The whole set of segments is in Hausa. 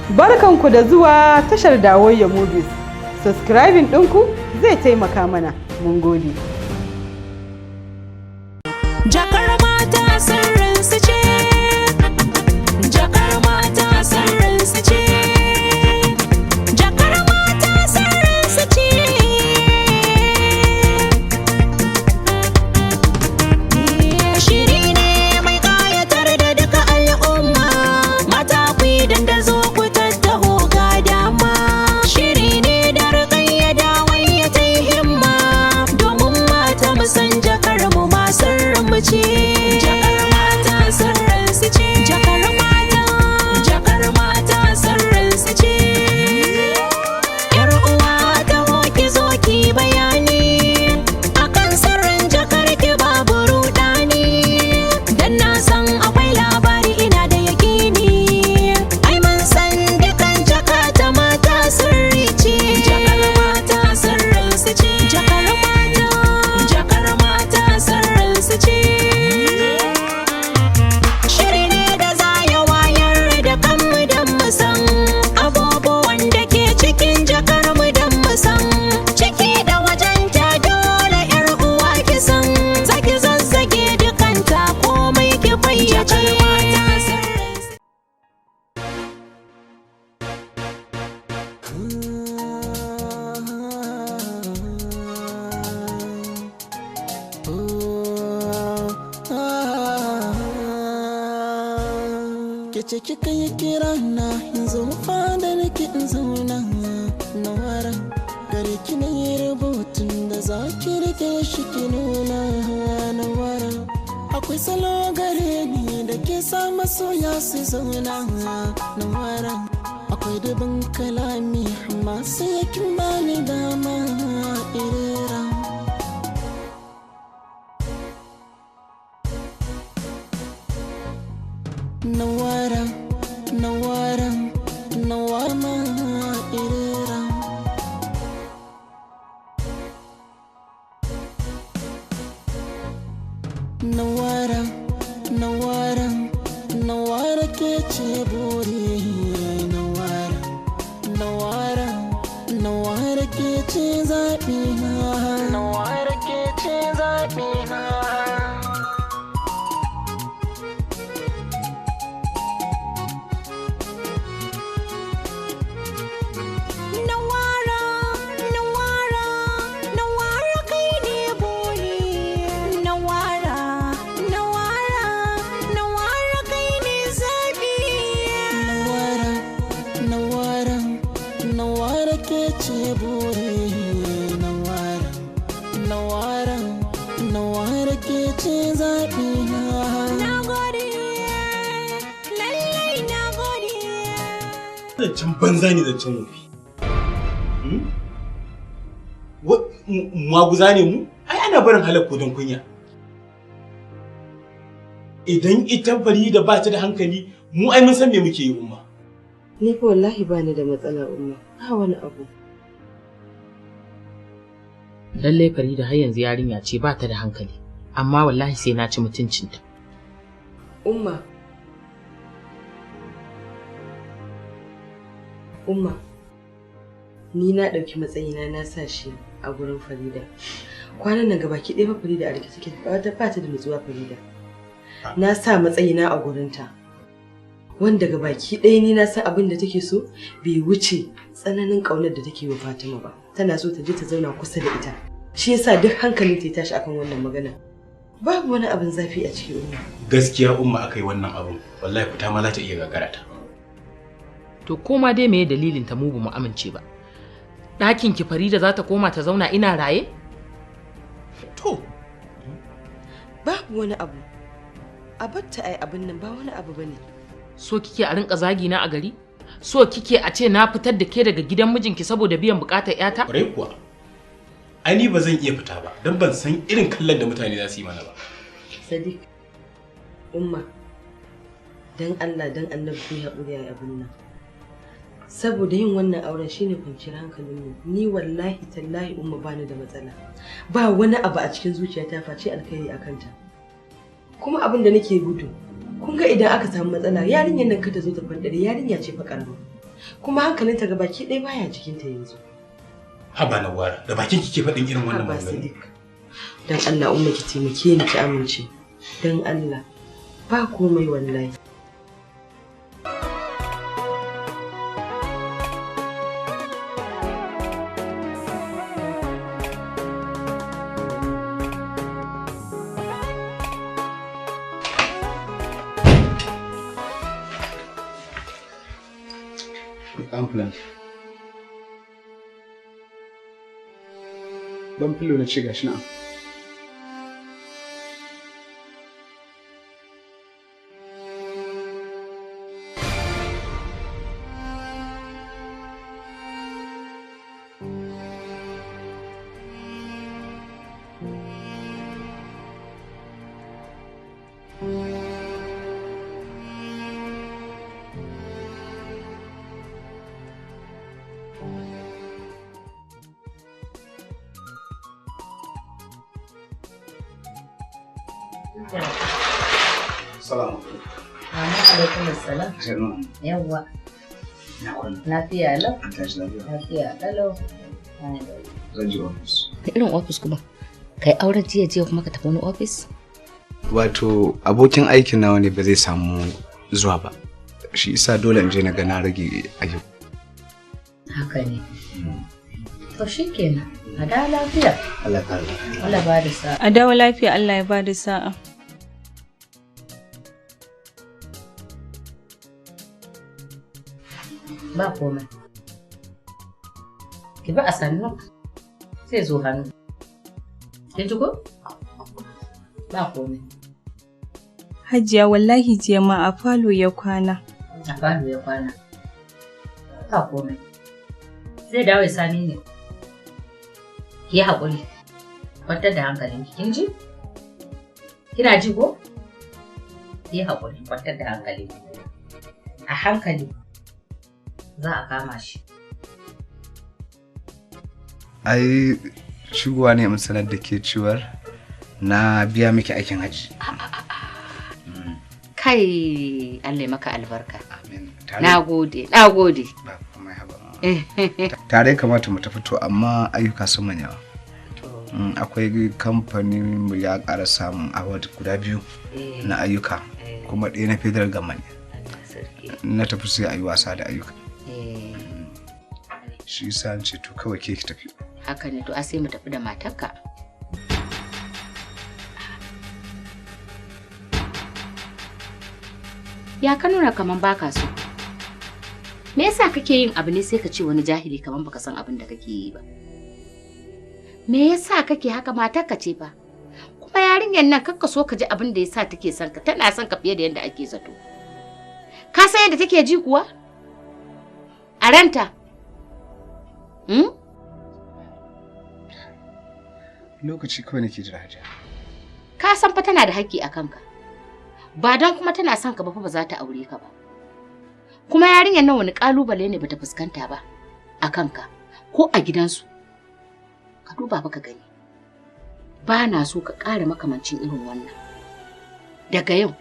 Barkanku da zuwa tashar HausaMovies. Subscribing ɗinku zai taimaka mana. Mun gode. Jakar mata sirrin su ce. Jakar mata sirrin su ce. Jakar mata sirrin su ce. Shiri ne mai ƙayatar da duka al'umma. Mata ku yi dandazo ku tattaho ga dama. Shiri ne da riƙayyada wai ta yi himma. Domin mata mu san jakar mu ma sirrin mu ce. Jakar mata sirrin su ce. Jakar mata sirrin su ce. Yar uwa ta hoki zo ki bayani akan sirrin jakar ki babu rudani. Dan na san akwai labari ina da yakini. Ai mun san dukan jaka ta mata sirri ce. Jakar mata sirrin su ce. Jakar mata sirrin su ce. Shiri ne da za ya wayar da kanmu don mu san abubuwan da ke cikin jakar mu don mu san ciki da wajen ta dole yar uwa ki san zaki zazzage dukanta komai ki fayyace. Kece kika yi kira na yanzu fada nake in zauna Nawwara gare ki na yi rubutun da za ki rike shi ki nuna Nawwara akwai salo gare ni da ke sa masoya su zauna Nawwara akwai dubin kalami amma sai kin bani dama irera Nawwara, Nawwara, Nawwara irera Nawwara, Nawwara, Nawwara ke ce buri Nawwara, Nawwara, Nawwara ke ce zaɓi na Nawwara ke ce zaɓi na Nawwara kai ne buri. Nawwara kai ne zaɓi. Nawwara, Nawwara, Nawwara ke ce buri Nawwara, Nawwara, Nawwara ke ce zaɓi na Nagode, lallai nagode. Zancen banza ne zancen wofi. Maguza ne mu? Ai ana barin halakko don kunya. Idan ita Farida ba ta da hankali, mu ai mun san me muke yi umma. Ni fa wallahi ba ni da matsala umma. Ba wani abu. Lallai Farida har yanzu yarinya ce ba ta da hankali, amma wallahi sai na ci mutuncinta. Umma. Ni na ɗauki matsayina na sa shi a gurin Farida. Kwanan nan gabaki ɗaya fa Farida a rikice take ba ta da nutsuwa Farida. Na sa matsayina a gurinta. Wanda gabaki ɗaya ni na san abin da take so bai wuce tsananin ƙaunar da take wa Fatima ba. Tana so ta je ta zauna kusa da ita. Shi yasa duk hankalin ta ya tashi akan wannan magana. Babu wani abin zafi a cikin umma. Gaskiya umma akai wannan abun, wallahi fita ma za ta iya gagara ta. To koma dai meye dalilin ta mu bamu amince ba. Ɗakin ki Farida za ta koma ta zauna ina raye? To, Babu wani abu. A batta ai abin nan ba wani abu bane. So kike a rinka zagi na a gari? So kike a ce na fitar da ke daga gidan mijinki saboda biyan bukatar yata? kwarai kuwa. Ai ni ba zan iya fita ba, don ban san irin kallon da mutane za su yi mana ba. Sadiq, umma, dan Allah dan Annabi ku haƙuri a abin nan. Saboda yin wannan auren shine kwanciyar hankalin mu. Ni wallahi tallahi umma bani da matsala. Ba wani abu a cikin zuciyata face alkhairi akan ta. Kuma abin da nake gudu, kun ga idan aka samu matsala yarinyar nan ka ta zo ta fandare yarinya ce fa karama. kuma hankalinta ga baki ɗaya baya jikinta yanzu. Haba Nawwara, da bakin kike faɗin irin wannan Haba magana. Sadiq. Dan Allah umma ki taimake ni ki amince. Dan Allah. Ba komai wallahi. Ambulance. Ban filo na ce gashi nan. Salamu alaikum assalam. Yawwa. Lafiya lau? Lafiya lau. Zan je ofis. Irin ofis kuma? Kai auren jiya kuma ka tafi wani ofis? Wato abokin aikin nawa ne ba zai samu zuwa ba. Shi isa dole in je na ga na rage ayyuka. Haka ne. To shikenan. A dawo lafiya. Allah ya kare. Allah ba da sa'a. A dawo lafiya, Allah ya ba da sa'a. Ba komai. Ki ba a sannu sai zo hannu. Kin ji ko? Ba komai. Hajiya wallahi jiya ma a falo ya kwana. A falo ya kwana. Ba komai. Zai dawo ya sani ne. Ki haƙuri. Kwantar da hankalinki, kin ji? Kina ji ko? Ki haƙuri, kwantar da hankalinki. A hankali. Za a kama shi. Ai shigowa ne mun sanar da ke cewar na biya miki aikin haji. Kai Allah ya maka albarka. Amin. Na gode. Ba komai haba. Tare kamata mu tafi to amma ayyuka sun manyawa. Akwai kamfanin mu ya ƙara samun award guda 2 na ayyuka kuma ɗaya na federal government. Na tafi sai a yi wasa da ayyuka. Shi yasa an ce to kawai ke ki tafi. Haka ne to a sai mu tafi da matarka. Ya ka nuna kaman baka so. Me yasa kake yin abu ne sai ka ce wani jahili kaman baka san abin da kake yi ba? Me yasa kake haka matarka ce fa? Kuma yarinyar nan kakka so ka ji abin da yasa take son ka, tana son ka fiye da yadda ake zato. Ka san yadda take ji kuwa? A ranta. Lokaci kawai nake jira hajiya. Ka san fa tana da haƙƙi a kanka. Ba don kuma tana son ka ba fa ba za ta aure ka ba. Kuma yarinyar nan wani ƙalubale ne bata fuskanta ba a kanka ko a gidansu. Ka duba ba ka gani. Ba na so ka ƙara makamancin irin wannan. Daga yau.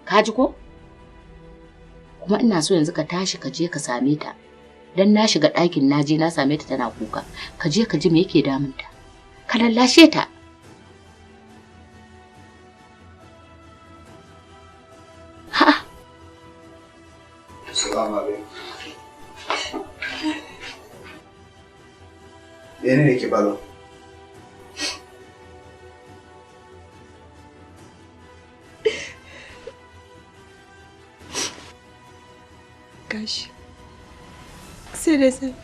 Ka ji ko? Kuma ina so yanzu ka tashi ka je ka same ta. Dan na shiga ɗakin na je na same ta tana kuka. Ka je ka ji me yake damunta. Ka lallashe ta. Ha. Assalamu alaikum. Ne ke balo? Gashi. Sai da safe.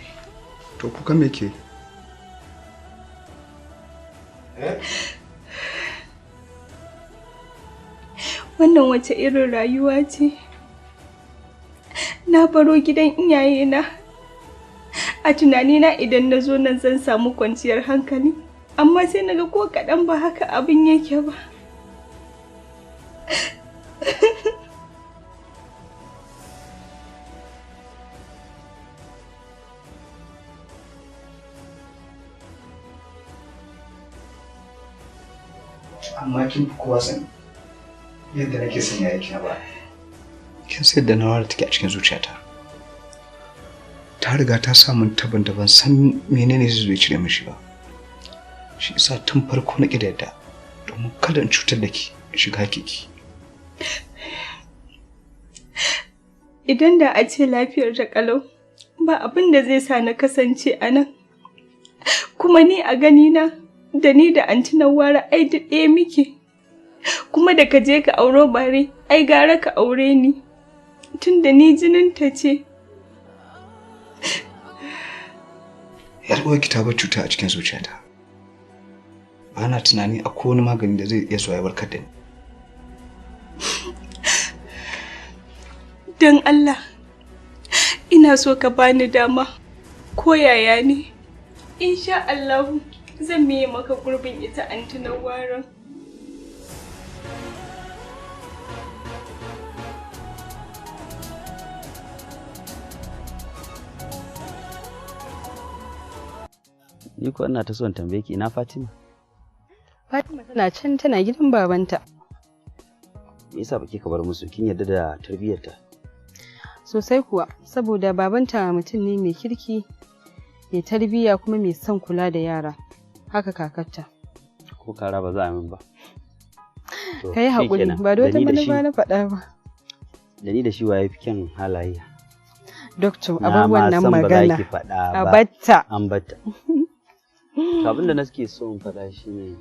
To kuka me ke? Wannan wace irin rayuwa ce? Na baro gidan iyayena. A tunanina idan na zo nan zan samu kwanciyar hankali. Amma sai naga ko kaɗan ba haka abin yake ba. Amma kin fi kowa sani yadda nake son yayi kina ba. kin sai da Nawwara take a cikin zuciyata. Ta riga ta samun taban da ban san menene zai cire mishi ba. Shi yasa tun farko na kidayar domin kada in cutar da ki shiga kiki. Idan da a ce lafiyar ta kalau, ba abin da zai sa na kasance a nan. Kuma ni a ganina da ni da anti Nawwara ai duk ɗaya muke. Kuma da ka je ka auro bare, ai gara ka aure ni. Tunda ni jinin ta ce. Yar uwarki ta bar cuta a cikin zuciyata. Ba na tunani akwai wani magani da zai iya zuwa ya warkar da ni. Don Allah, ina so ka bani dama, ko yaya ne, insha Allah zan miye maka gurbin ita anti Nawwara. Ni ko ina ta son tambaye ki ina Fatima? Fatima tana can tana gidan babanta. Me yasa baki ka bar musu kin yarda da tarbiyyarta? Sosai kuwa, saboda babanta mutum ne mai kirki, mai tarbiyya kuma mai son kula da yara. Haka kakarta. Ko kara ba za a min ba. Kai haƙuri, ba da wata manufa na faɗa ba. Da ni da shi waye fi kyan halaye. Doctor, a bar wannan magana. A batta. An batta. To abin da nake so in faɗa shi ne,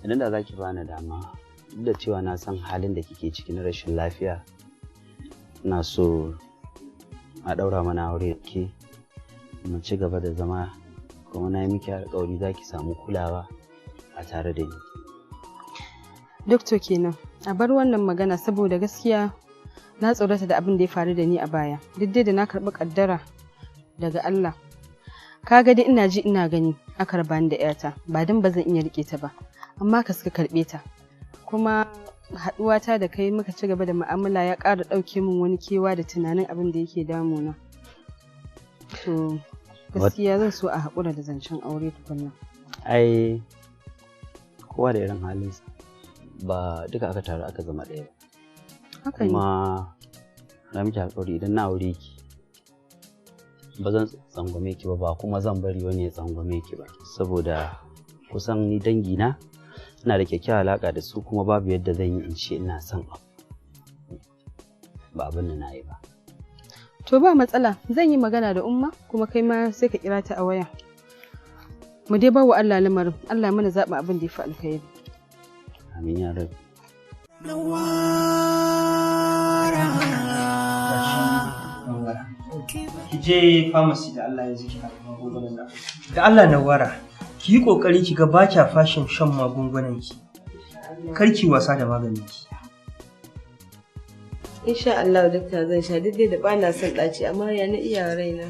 idan da za ki bani dama, duk da cewa na san halin da kike ciki na rashin lafiya, ina so a ɗaura mana aure ke mu ci gaba da zama, kuma na yi miki alƙawari za ki samu kulawa a tare da ni. Doctor kenan, a bar wannan magana saboda gaskiya na tsorata da abin da ya faru da ni a baya, duk da na karɓi ƙaddara daga Allah. Kaga dai ina ji ina gani aka raba ni da ƴata, ba dan ba zan iya rike ta ba, amma ka suka karɓe ta. Kuma haɗuwata da kai muka ci gaba da mu'amala ya ƙara ɗauke min wani kewa da tunanin abin da yake damuna. To gaskiya zan so a haƙura da zancen aure tukunna. Ai kowa da irin halinsa, ba duka aka taru aka zama ɗaya ba. Haka ne. Kuma na miki alƙawari idan na aure ki ba zan tsangwame ki ba kuma zan bari wani ya tsangwame ki ba, saboda kusan ni dangina ina da kyakkyawar alaƙa da su, kuma babu yadda zan yi in ce ina son ba abin da na yi ba. To ba matsala, zan yi magana da umma kuma kai ma sai ka kira ta a waya. Mu dai bawa Allah lamarin, Allah mana zaɓa abin da ya fi alkhairi. Amin ya rabu. Ki je pharmacy da Allah ya ziki magungunan nan. Da Allah Nawwara, ki yi kokari ki ga ba kya fashin shan magungunan ki. Kar ki wasa da maganin ki. Insha Allah dakta zan sha duk da ba na son ɗaci amma ya na iya raina.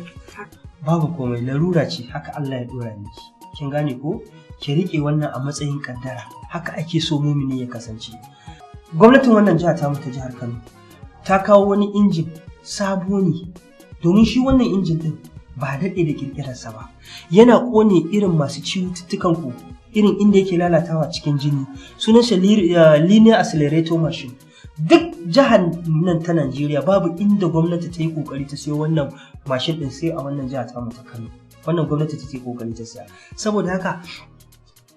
Babu komai, larura ce haka Allah ya dora miki. Kin gane ko? Ki rike wannan a matsayin kaddara. Haka ake so mumini ya kasance. Gwamnatin wannan jiha ta ta jihar Kano ta kawo wani injin sabo ne, domin shi wannan injin din ba daɗe da kirkirarsa ba. Yana ƙone irin masu cututtukan ku, irin inda yake lalatawa cikin jini. Sunansa linear accelerator machine. Duk jihar nan ta Najeriya babu inda gwamnati ta yi kokari ta siyo wannan mashin din sai a wannan jiha ta ta Kano. Wannan gwamnati ta yi kokari ta siya. Saboda haka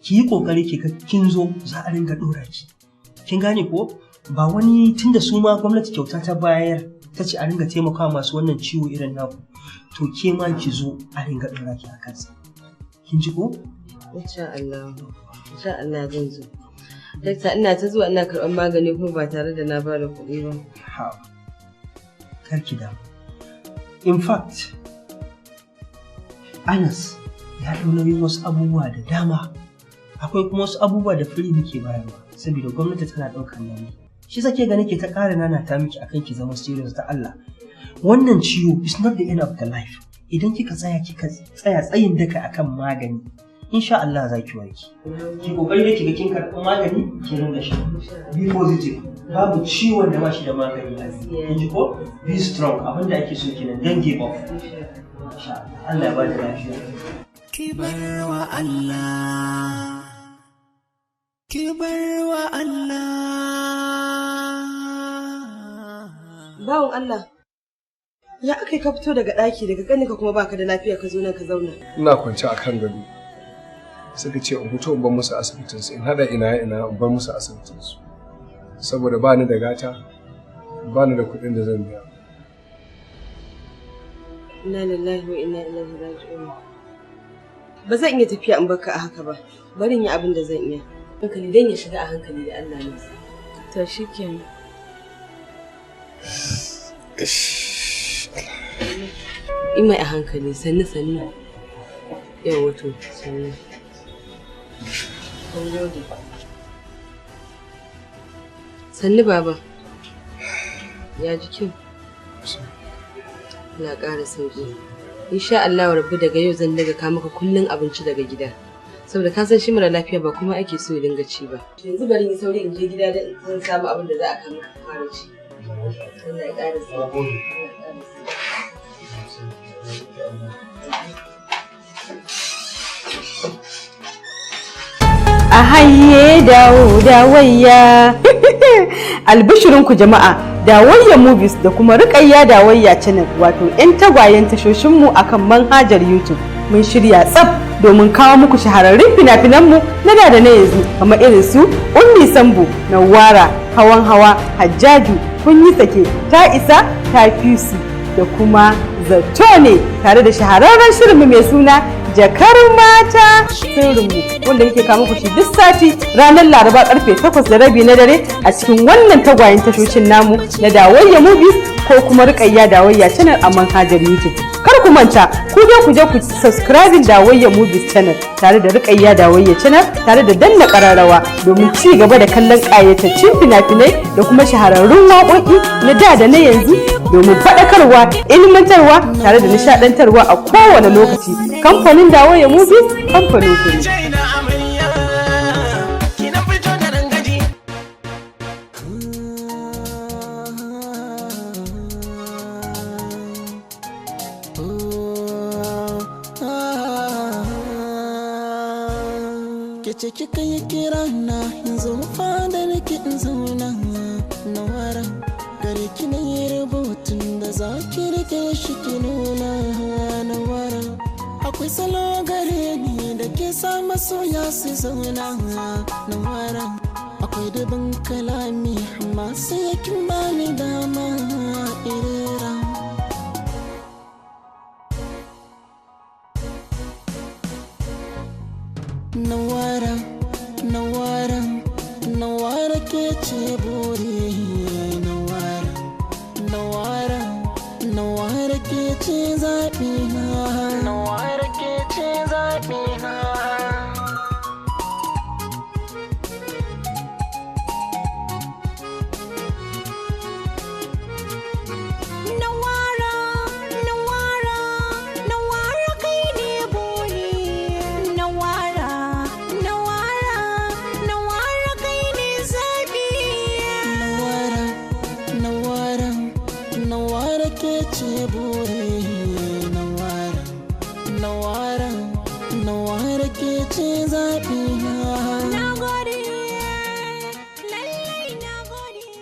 ki yi kokari ki ga kin zo za a ringa dora ki. Kin gane ko? Ba wani tunda su ma gwamnati kyauta ta bayar ta ce a ringa taimakawa masu wannan ciwo irin naku. To ke ma ki zo a ringa dora ki a kansa. Kin ji ko? Insha Allah. Insha Allah zan zo. Dakta ina ta zuwa ina karɓar magani kuma ba tare da na bada kuɗi ba. Ha. Kar ki damu. In fact, Anas ya ɗau nauyin wasu abubuwa da dama. Akwai kuma wasu abubuwa da firi muke bayarwa saboda gwamnati tana ɗaukar nauyi. Shi sake ga nake ta ƙara nana miki akan ki zama serious da Allah. Wannan ciwo is not the end of the life. Idan kika tsaya tsayin daka akan magani, insha Allah za ki warke. Ki kokari da kiga kin karɓi magani ki ringa sha. Be positive. Babu ciwon da ba shi da magani. Kin ji ko? Be strong. Abin da ake so kenan, don't give up. Insha Allah. Allah ya ba da lafiya. Ki bar wa Allah. Ki bar wa Allah. Bawon Allah. Ya akai ka fito daga ɗaki daga ƙaninka kuma baka da lafiya ka zo nan ka zauna. Ina kwance a kan gado. Suka ce in fito in bar musu asibitin su, in hada ina in bar musu asibitin su. Saboda ba ni da gata, ba ni da kuɗin da zan biya. Inna lillahi wa inna ilaihi raji'un. Ba zan iya tafiya in baka a haka ba. Bari in yi abin da zan iya. Hankali dan ya shiga a hankali da Allah ne. To shikenan. Imai a hankali sannu. Yau wato sannu. Sannu baba. Ya ji kyau. Na ƙara sauƙi. Insha Allah rabbi daga yau zan daga ka maka kullun abinci daga gida. Saboda ka san shi mara lafiya ba kuma ake so ya dinga ci ba. Yanzu bari in sauri in je gida da zan samu abin da za a kama fara ci. Allah ya ƙara sauƙi. A haye dawo dawayya. Albishirinku jama'a, Dawayya Movies da kuma Rukayya Dawayya Channel wato 'yan tagwayen tashoshinmu akan manhajar YouTube. Mun shirya tsaf domin kawo muku shahararrun fina-finanmu na da na yanzu kamar irin su Ummi Sambo, Nawwara, Hawan Hawa, Hajjaju, Kun yi sake, Ta isa, Ta fi su da kuma Zato ne tare da shahararren shirinmu mai suna Jakar Mata Sirrinmu wanda muke kawo muku shi duk sati ranar Laraba karfe 8:30 na dare a cikin wannan tagwayen tashoshin namu na Dawayya Movies ko kuma Rukayya Dawayya Channel a manhajar YouTube. Kar ku manta, ku je ku subscribe Dawayya Movies Channel tare da Rukayya Dawayya Channel tare da danna kararrawa domin ci gaba da kallon ƙayataccen fina-finai da kuma shahararrun waƙoƙi na da na yanzu domin faɗakarwa, ilmantarwa tare da nishaɗantarwa a kowane lokaci. Kamfanin Dawayya Movies, kamfanin ku ne. Kece kika yi kira na yanzu fadar ki in zauna Nawwara gare ki na yi rubutun da za ki rike shi ki nuna Nawwara akwai salo gare ni da ke sa masoya su zauna Nawwara akwai dubin kalami amma sai kin bani dama irera Nawwara, Nawwara, Nawwara ke ce buri Nawwara, Nawwara, Nawwara ke ce zaɓi na